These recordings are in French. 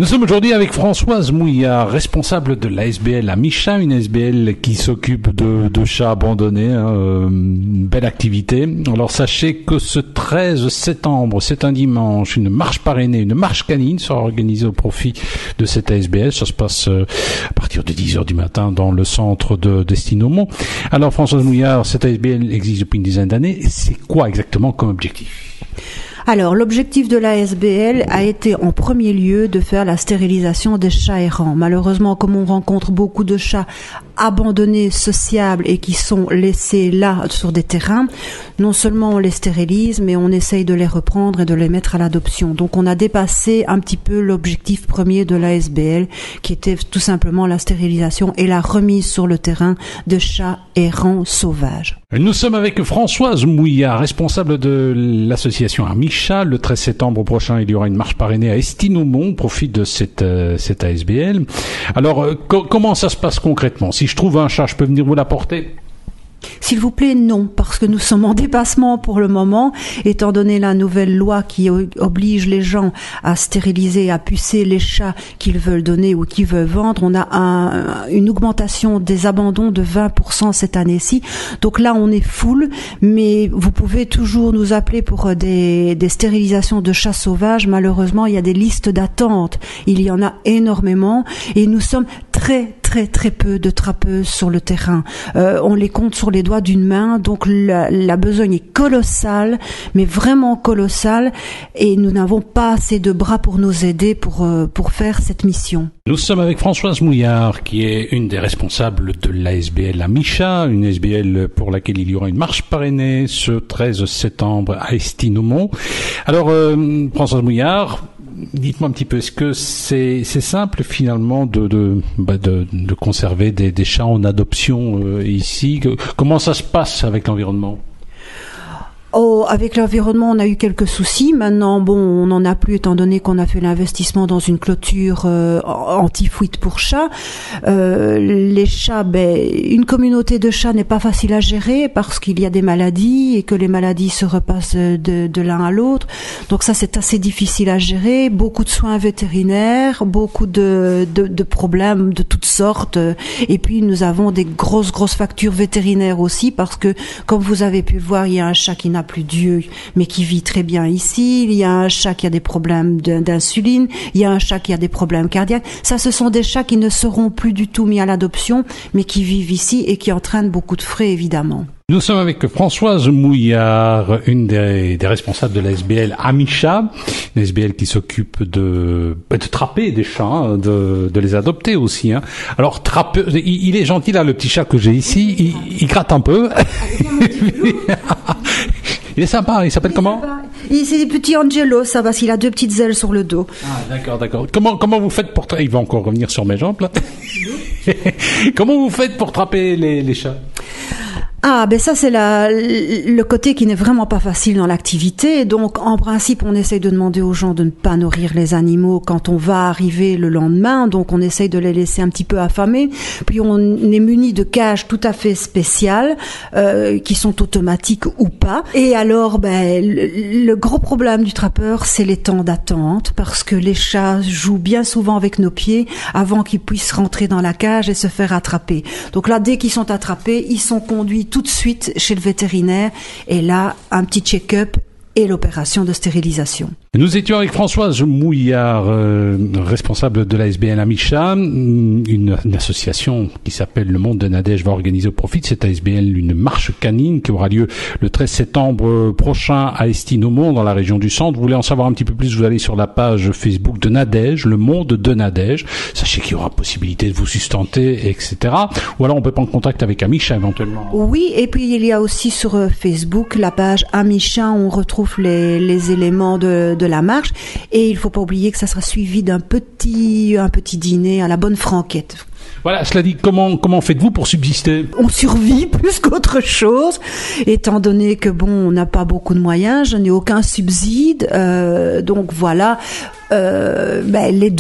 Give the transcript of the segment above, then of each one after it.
Nous sommes aujourd'hui avec Françoise Mouillard, responsable de l'ASBL Amisha, une ASBL qui s'occupe de chats abandonnés, une belle activité. Alors sachez que ce 13 septembre, c'est un dimanche, une marche parrainée, une marche canine sera organisée au profit de cette ASBL. Ça se passe à partir de 10h du matin dans le centre d'Estinomont. Alors Françoise Mouillard, cette ASBL existe depuis une dizaine d'années. C'est quoi exactement comme objectif ? Alors, l'objectif de l'ASBL a été en premier lieu de faire la stérilisation des chats errants. Malheureusement, comme on rencontre beaucoup de chats abandonnés, sociables et qui sont laissés là sur des terrains, non seulement on les stérilise, mais on essaye de les reprendre et de les mettre à l'adoption. Donc, on a dépassé un petit peu l'objectif premier de l'ASBL, qui était tout simplement la stérilisation et la remise sur le terrain de chats errants sauvages. Nous sommes avec Françoise Mouillard, responsable de l'association Amisha. Le 13 septembre prochain, il y aura une marche parrainée à Estinomont au profit de cette ASBL. Alors, comment ça se passe concrètement ? Si je trouve un chat, je peux venir vous l'apporter ? S'il vous plaît, non, parce que nous sommes en dépassement pour le moment, étant donné la nouvelle loi qui oblige les gens à stériliser, à pucer les chats qu'ils veulent donner ou qu'ils veulent vendre. On a une augmentation des abandons de 20% cette année-ci. Donc là, on est full, mais vous pouvez toujours nous appeler pour des stérilisations de chats sauvages. Malheureusement, il y a des listes d'attente. Il y en a énormément et nous sommes très peu de trappeuses sur le terrain. On les compte sur les doigts d'une main, donc la besogne est colossale, mais vraiment colossale, et nous n'avons pas assez de bras pour nous aider pour faire cette mission. Nous sommes avec Françoise Mouillard, qui est une des responsables de l'ASBL Amisha, une ASBL pour laquelle il y aura une marche parrainée ce 13 septembre à Estinomont. Alors, Françoise Mouillard, dites-moi un petit peu, est-ce que c'est simple finalement de conserver des chats en adoption ici ? Comment ça se passe avec l'environnement ? Avec l'environnement, on a eu quelques soucis. Maintenant, on n'en a plus étant donné qu'on a fait l'investissement dans une clôture anti-fuite pour chats. Les chats, une communauté de chats n'est pas facile à gérer parce qu'il y a des maladies et que les maladies se repassent de l'un à l'autre. Donc ça, c'est assez difficile à gérer. Beaucoup de soins vétérinaires, beaucoup de problèmes de toutes sortes. Et puis, nous avons des grosses factures vétérinaires aussi parce que, comme vous avez pu voir, il y a un chat qui n'a plus d'yeux, mais qui vit très bien ici. Il y a un chat qui a des problèmes d'insuline. Il y a un chat qui a des problèmes cardiaques. Ça, ce sont des chats qui ne seront plus du tout mis à l'adoption, mais qui vivent ici et qui entraînent beaucoup de frais, évidemment. Nous sommes avec Françoise Mouillard, une des responsables de l'ASBL Amisha, une ASBL qui s'occupe de trapper des chats, de les adopter aussi. Alors, il est gentil là, le petit chat que j'ai ici, il gratte un peu. Il est sympa, il s'appelle comment ? C'est des petits Angelo, ça va, il a 2 petites ailes sur le dos. Ah, d'accord. Comment vous faites pour... Il va encore revenir sur mes jambes, là. Comment vous faites pour trapper les chats ? Ça c'est le côté qui n'est vraiment pas facile dans l'activité. Donc en principe, on essaye de demander aux gens de ne pas nourrir les animaux quand on va arriver le lendemain. Donc on essaye de les laisser un petit peu affamés. Puis on est muni de cages tout à fait spéciales qui sont automatiques ou pas. Et alors le gros problème du trappeur, c'est les temps d'attente parce que les chats jouent bien souvent avec nos pieds avant qu'ils puissent rentrer dans la cage et se faire attraper. Donc là, dès qu'ils sont attrapés, ils sont conduits tout de suite chez le vétérinaire et là, un petit check-up et l'opération de stérilisation. Nous étions avec Françoise Mouillard, responsable de l'ASBL Amisha, une association qui s'appelle Le Monde de Nadège va organiser au profit de cette ASBL une marche canine qui aura lieu le 13 septembre prochain à Estinomont dans la région du centre. Vous voulez en savoir un petit peu plus, vous allez sur la page Facebook de Nadège, Le Monde de Nadège. Sachez qu'il y aura possibilité de vous sustenter, etc. Ou alors on peut prendre contact avec Amisha éventuellement. Oui, et puis il y a aussi sur Facebook la page Amisha, on retrouve les éléments de la marche, et il faut pas oublier que ça sera suivi d'un petit dîner à la bonne franquette. Voilà, cela dit, comment faites-vous pour subsister ? On survit plus qu'autre chose, étant donné que on n'a pas beaucoup de moyens, je n'ai aucun subside, donc voilà. Les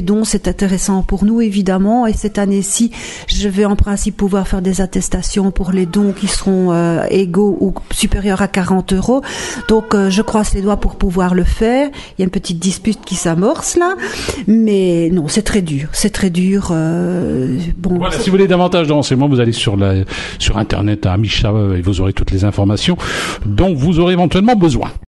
dons, c'est intéressant pour nous évidemment. Et cette année-ci, je vais en principe pouvoir faire des attestations pour les dons qui seront égaux ou supérieurs à 40 €. Donc, je croise les doigts pour pouvoir le faire. Il y a une petite dispute qui s'amorce là, mais non, c'est très dur. Voilà, si vous voulez davantage de renseignements, vous allez sur Internet à Amisha et vous aurez toutes les informations dont vous aurez éventuellement besoin.